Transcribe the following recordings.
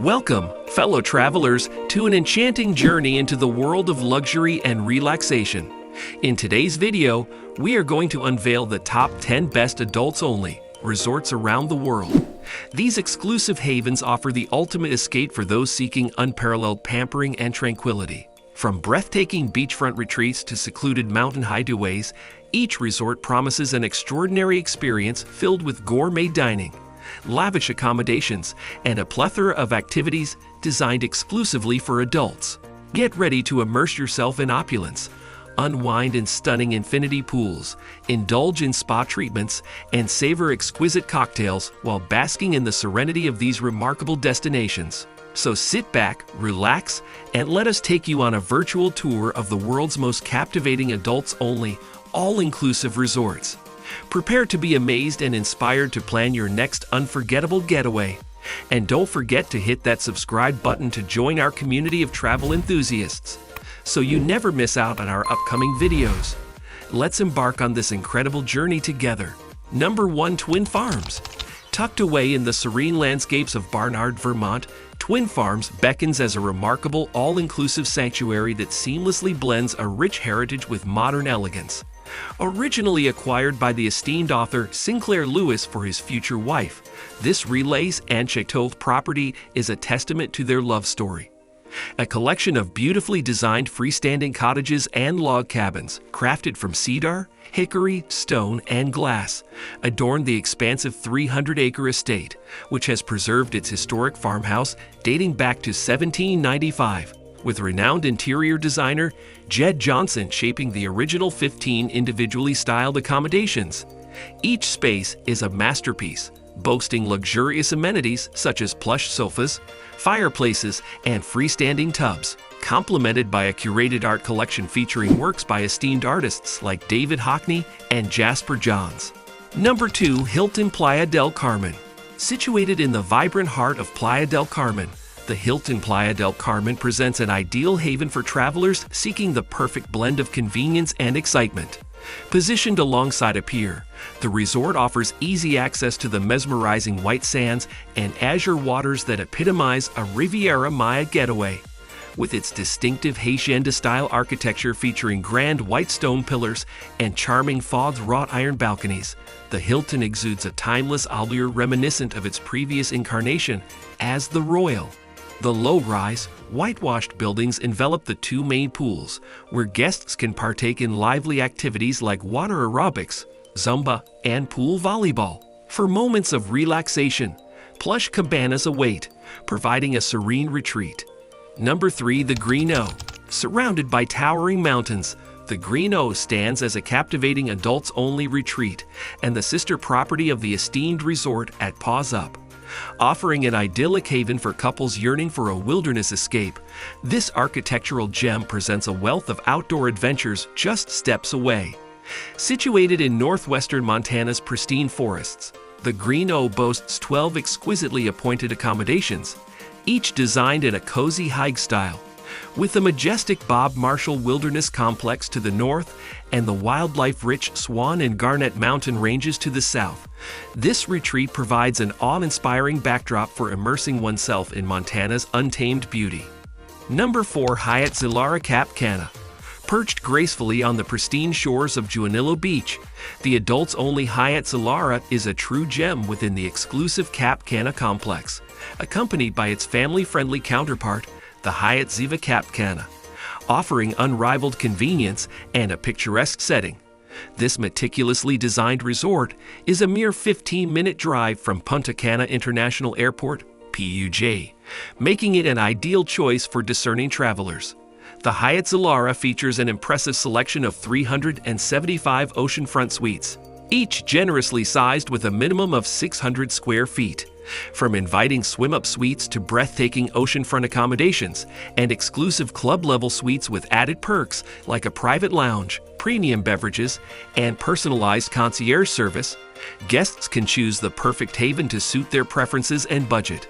Welcome, fellow travelers, to an enchanting journey into the world of luxury and relaxation. In today's video, we are going to unveil the top 10 best adults-only resorts around the world. These exclusive havens offer the ultimate escape for those seeking unparalleled pampering and tranquility. From breathtaking beachfront retreats to secluded mountain hideaways, each resort promises an extraordinary experience filled with gourmet dining, lavish accommodations, and a plethora of activities designed exclusively for adults. Get ready to immerse yourself in opulence, unwind in stunning infinity pools, indulge in spa treatments, and savor exquisite cocktails while basking in the serenity of these remarkable destinations. So sit back, relax, and let us take you on a virtual tour of the world's most captivating adults-only, all-inclusive resorts. Prepare to be amazed and inspired to plan your next unforgettable getaway. And don't forget to hit that subscribe button to join our community of travel enthusiasts, so you never miss out on our upcoming videos. Let's embark on this incredible journey together. Number 1. Twin Farms. Tucked away in the serene landscapes of Barnard, Vermont, Twin Farms beckons as a remarkable all-inclusive sanctuary that seamlessly blends a rich heritage with modern elegance. Originally acquired by the esteemed author Sinclair Lewis for his future wife, this Relays and Chateau property is a testament to their love story. A collection of beautifully designed freestanding cottages and log cabins, crafted from cedar, hickory, stone, and glass, adorn the expansive 300-acre estate, which has preserved its historic farmhouse dating back to 1795. With renowned interior designer Jed Johnson shaping the original 15 individually styled accommodations. Each space is a masterpiece, boasting luxurious amenities such as plush sofas, fireplaces, and freestanding tubs, complemented by a curated art collection featuring works by esteemed artists like David Hockney and Jasper Johns. Number 2. Hilton Playa del Carmen. Situated in the vibrant heart of Playa del Carmen, the Hilton Playa del Carmen presents an ideal haven for travelers seeking the perfect blend of convenience and excitement. Positioned alongside a pier, the resort offers easy access to the mesmerizing white sands and azure waters that epitomize a Riviera Maya getaway. With its distinctive Hacienda-style architecture featuring grand white stone pillars and charming fauve wrought iron balconies, the Hilton exudes a timeless allure reminiscent of its previous incarnation as the Royal. The low-rise, whitewashed buildings envelop the two main pools, where guests can partake in lively activities like water aerobics, Zumba, and pool volleyball. For moments of relaxation, plush cabanas await, providing a serene retreat. Number 3. The Green O. Surrounded by towering mountains, the Green O stands as a captivating adults-only retreat and the sister property of the esteemed resort at Paws Up. Offering an idyllic haven for couples yearning for a wilderness escape, this architectural gem presents a wealth of outdoor adventures just steps away. Situated in northwestern Montana's pristine forests, the Green O boasts 12 exquisitely appointed accommodations, each designed in a cozy hike style. With the majestic Bob Marshall Wilderness Complex to the north and the wildlife-rich Swan and Garnet Mountain ranges to the south, this retreat provides an awe-inspiring backdrop for immersing oneself in Montana's untamed beauty. Number 4. Hyatt Zilara Cap Cana. Perched gracefully on the pristine shores of Juanillo Beach, the adults-only Hyatt Zilara is a true gem within the exclusive Cap Cana complex, accompanied by its family-friendly counterpart, the Hyatt Ziva Cap Cana, offering unrivaled convenience and a picturesque setting. This meticulously designed resort is a mere 15-minute drive from Punta Cana International Airport, PUJ, making it an ideal choice for discerning travelers. The Hyatt Zilara features an impressive selection of 375 oceanfront suites, each generously sized with a minimum of 600 square feet. From inviting swim-up suites to breathtaking oceanfront accommodations and exclusive club-level suites with added perks like a private lounge, premium beverages, and personalized concierge service, guests can choose the perfect haven to suit their preferences and budget.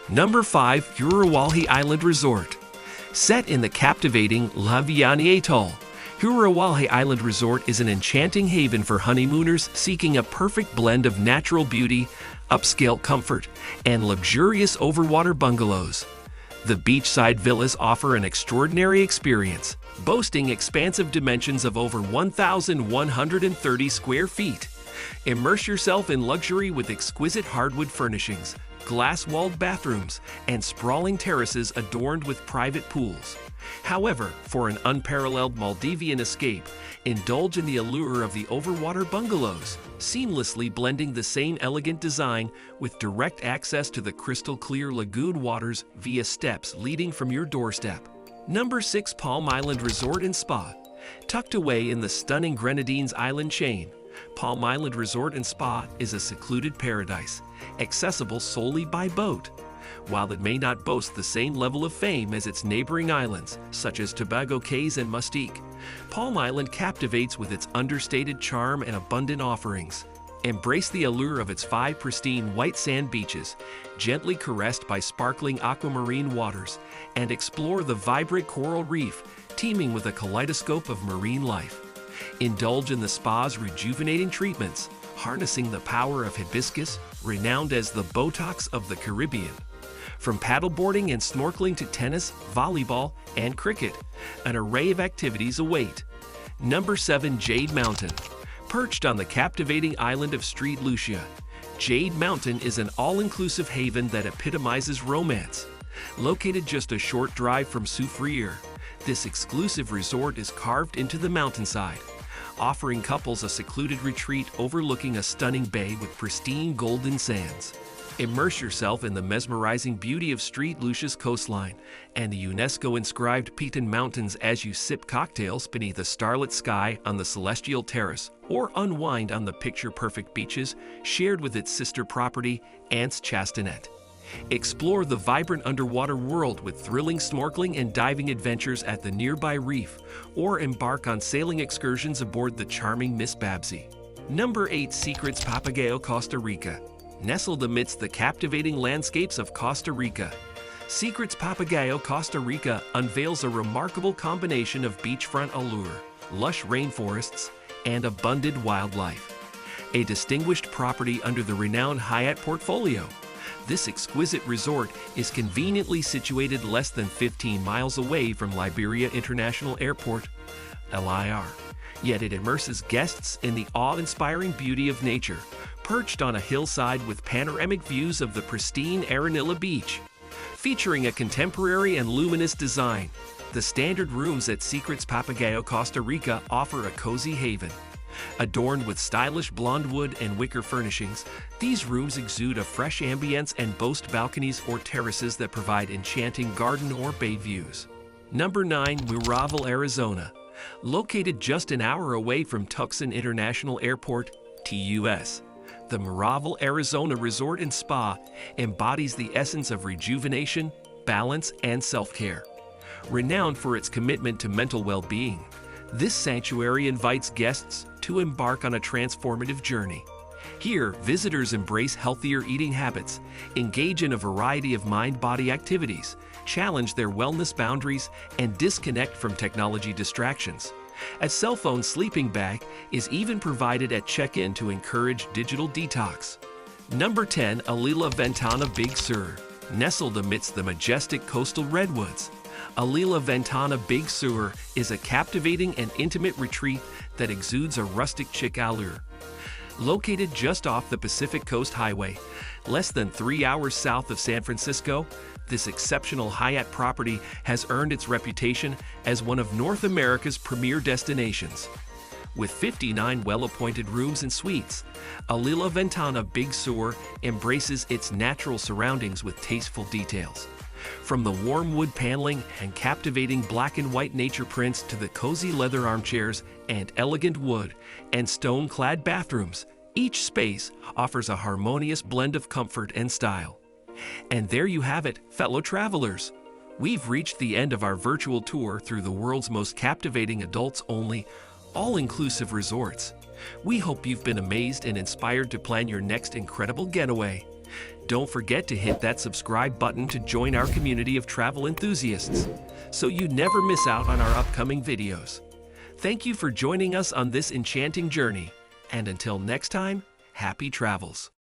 Number 5. Uruwalhi Island Resort. Set in the captivating La Vianney Atoll, Hurawalhe Island Resort is an enchanting haven for honeymooners seeking a perfect blend of natural beauty, upscale comfort, and luxurious overwater bungalows. The beachside villas offer an extraordinary experience, boasting expansive dimensions of over 1,130 square feet. Immerse yourself in luxury with exquisite hardwood furnishings, glass-walled bathrooms, and sprawling terraces adorned with private pools. However, for an unparalleled Maldivian escape, indulge in the allure of the overwater bungalows, seamlessly blending the same elegant design with direct access to the crystal-clear lagoon waters via steps leading from your doorstep. Number 6. Palm Island Resort and Spa. Tucked away in the stunning Grenadines Island chain, Palm Island Resort and Spa is a secluded paradise, accessible solely by boat. While it may not boast the same level of fame as its neighboring islands, such as Tobago Cays and Mustique, Palm Island captivates with its understated charm and abundant offerings. Embrace the allure of its 5 pristine white sand beaches, gently caressed by sparkling aquamarine waters, and explore the vibrant coral reef, teeming with a kaleidoscope of marine life. Indulge in the spa's rejuvenating treatments, harnessing the power of hibiscus, renowned as the Botox of the Caribbean. From paddleboarding and snorkeling to tennis, volleyball, and cricket, an array of activities await. Number 7. Jade Mountain. Perched on the captivating island of St. Lucia, Jade Mountain is an all-inclusive haven that epitomizes romance. Located just a short drive from Soufriere, this exclusive resort is carved into the mountainside, offering couples a secluded retreat overlooking a stunning bay with pristine golden sands. Immerse yourself in the mesmerizing beauty of St. Lucia's coastline and the UNESCO-inscribed Piton Mountains as you sip cocktails beneath a starlit sky on the Celestial Terrace, or unwind on the picture-perfect beaches shared with its sister property, Anse Chastanet. Explore the vibrant underwater world with thrilling snorkeling and diving adventures at the nearby reef, or embark on sailing excursions aboard the charming Miss Babsy. Number 8. Secrets Papagayo, Costa Rica. Nestled amidst the captivating landscapes of Costa Rica, Secrets Papagayo, Costa Rica unveils a remarkable combination of beachfront allure, lush rainforests, and abundant wildlife. A distinguished property under the renowned Hyatt portfolio, this exquisite resort is conveniently situated less than 15 miles away from Liberia International Airport, LIR. Yet it immerses guests in the awe-inspiring beauty of nature, perched on a hillside with panoramic views of the pristine Arenilla Beach. Featuring a contemporary and luminous design, the standard rooms at Secrets Papagayo, Costa Rica offer a cozy haven. Adorned with stylish blonde wood and wicker furnishings, these rooms exude a fresh ambience and boast balconies or terraces that provide enchanting garden or bay views. Number 9. Miraval, Arizona. Located just an hour away from Tucson International Airport, TUS, the Miraval, Arizona Resort and Spa embodies the essence of rejuvenation, balance, and self-care. Renowned for its commitment to mental well-being, this sanctuary invites guests to embark on a transformative journey. Here, visitors embrace healthier eating habits, engage in a variety of mind-body activities, challenge their wellness boundaries, and disconnect from technology distractions. A cell phone sleeping bag is even provided at check-in to encourage digital detox. Number 10. Alila Ventana Big Sur. Nestled amidst the majestic coastal redwoods, Alila Ventana Big Sur is a captivating and intimate retreat that exudes a rustic chic allure. Located just off the Pacific Coast Highway, less than 3 hours south of San Francisco, this exceptional Hyatt property has earned its reputation as one of North America's premier destinations. With 59 well-appointed rooms and suites, Alila Ventana Big Sur embraces its natural surroundings with tasteful details. From the warm wood paneling and captivating black and white nature prints to the cozy leather armchairs and elegant wood and stone-clad bathrooms, each space offers a harmonious blend of comfort and style. And there you have it, fellow travelers. We've reached the end of our virtual tour through the world's most captivating adults-only, all-inclusive resorts. We hope you've been amazed and inspired to plan your next incredible getaway. Don't forget to hit that subscribe button to join our community of travel enthusiasts, so you never miss out on our upcoming videos. Thank you for joining us on this enchanting journey. And until next time, happy travels.